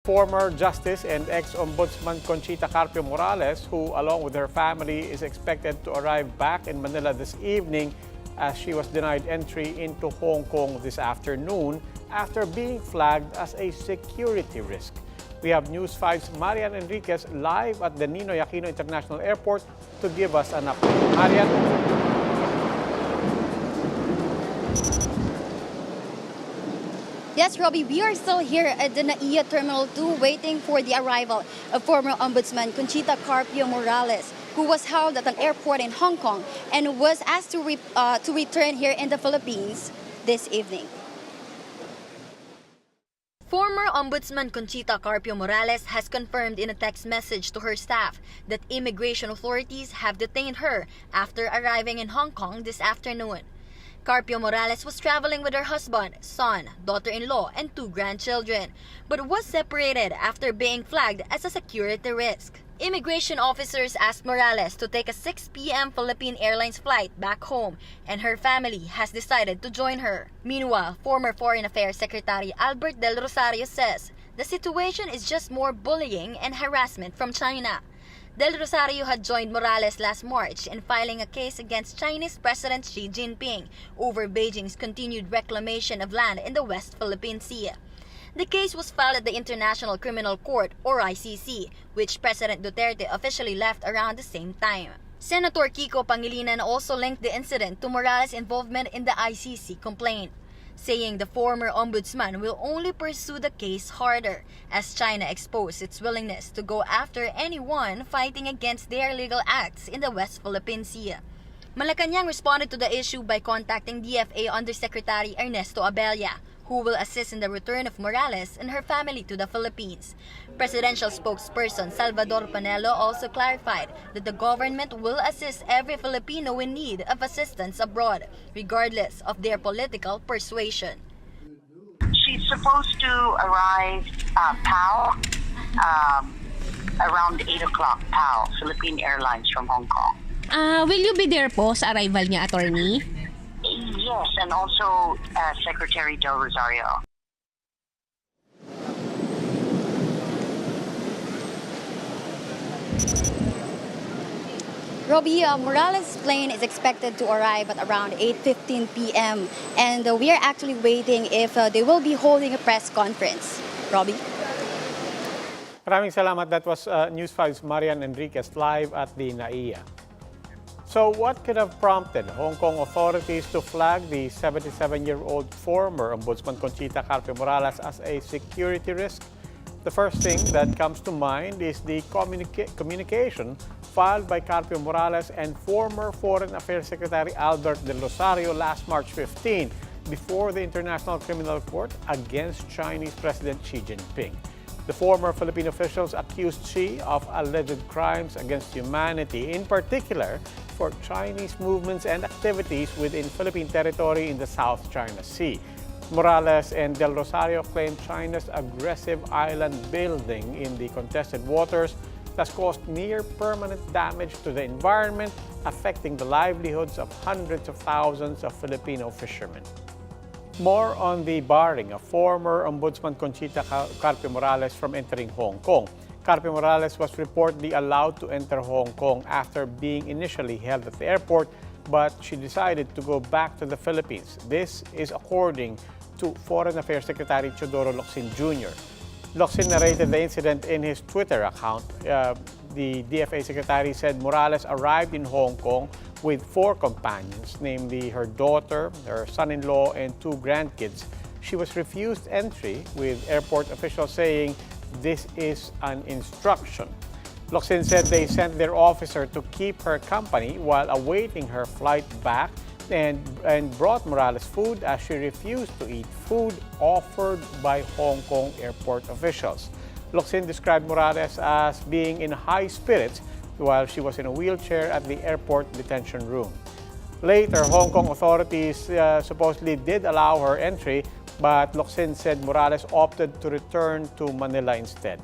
Former Justice and ex-Ombudsman Conchita Carpio-Morales, who along with her family is expected to arrive back in Manila this evening as she was denied entry into Hong Kong this afternoon after being flagged as a security risk. We have News 5's Marian Enriquez live at the Ninoy Aquino International Airport to give us an update. Marian? Yes, Robbie, we are still here at the NAIA Terminal 2 waiting for the arrival of former Ombudsman Conchita Carpio-Morales, who was held at an airport in Hong Kong and was asked to return here in the Philippines this evening. Former Ombudsman Conchita Carpio-Morales has confirmed in a text message to her staff that immigration authorities have detained her after arriving in Hong Kong this afternoon. Carpio-Morales was traveling with her husband, son, daughter-in-law, and 2 grandchildren, but was separated after being flagged as a security risk. Immigration officers asked Morales to take a 6 p.m. Philippine Airlines flight back home, and her family has decided to join her. Meanwhile, former Foreign Affairs Secretary Albert Del Rosario says the situation is just more bullying and harassment from China. Del Rosario had joined Morales last March in filing a case against Chinese President Xi Jinping over Beijing's continued reclamation of land in the West Philippine Sea. The case was filed at the International Criminal Court, or ICC, which President Duterte officially left around the same time. Senator Kiko Pangilinan also linked the incident to Morales' involvement in the ICC complaint, saying the former ombudsman will only pursue the case harder as China exposed its willingness to go after anyone fighting against their illegal acts in the West Philippine Sea. Malacanang responded to the issue by contacting DFA Undersecretary Ernesto Abella, who will assist in the return of Morales and her family to the Philippines. Presidential spokesperson Salvador Panelo also clarified that the government will assist every Filipino in need of assistance abroad, regardless of their political persuasion. She's supposed to arrive PAO around 8 o'clock, PAO, Philippine Airlines from Hong Kong. Will you be there po sa arrival niya, attorney? Yes, and also Secretary Del Rosario. Robbie, Morales' plane is expected to arrive at around 8:15 p.m. and we are actually waiting if they will be holding a press conference. Robbie? Maraming salamat. That was News 5's Marian Enriquez live at the NAIA. So what could have prompted Hong Kong authorities to flag the 77-year-old former Ombudsman Conchita Carpio-Morales as a security risk? The first thing that comes to mind is the communication filed by Carpio-Morales and former Foreign Affairs Secretary Albert Del Rosario last March 15 before the International Criminal Court against Chinese President Xi Jinping. The former Philippine officials accused Xi of alleged crimes against humanity, in particular for Chinese movements and activities within Philippine territory in the South China Sea. Morales and Del Rosario claimed China's aggressive island building in the contested waters has caused near-permanent damage to the environment, affecting the livelihoods of hundreds of thousands of Filipino fishermen. More on the barring of former Ombudsman Conchita Carpio-Morales from entering Hong Kong. Carpio-Morales was reportedly allowed to enter Hong Kong after being initially held at the airport, but she decided to go back to the Philippines. This is according to Foreign Affairs Secretary Teodoro Locsin Jr. Locsin narrated the incident in his Twitter account. The DFA Secretary said Morales arrived in Hong Kong with 4 companions, namely her daughter, her son-in-law, and 2 grandkids. She was refused entry, with airport officials saying this is an instruction. Locsin said they sent their officer to keep her company while awaiting her flight back and brought Morales food as she refused to eat food offered by Hong Kong airport officials. Locsin described Morales as being in high spirits while she was in a wheelchair at the airport detention room. Later, Hong Kong authorities supposedly did allow her entry, but Locsin said Morales opted to return to Manila instead.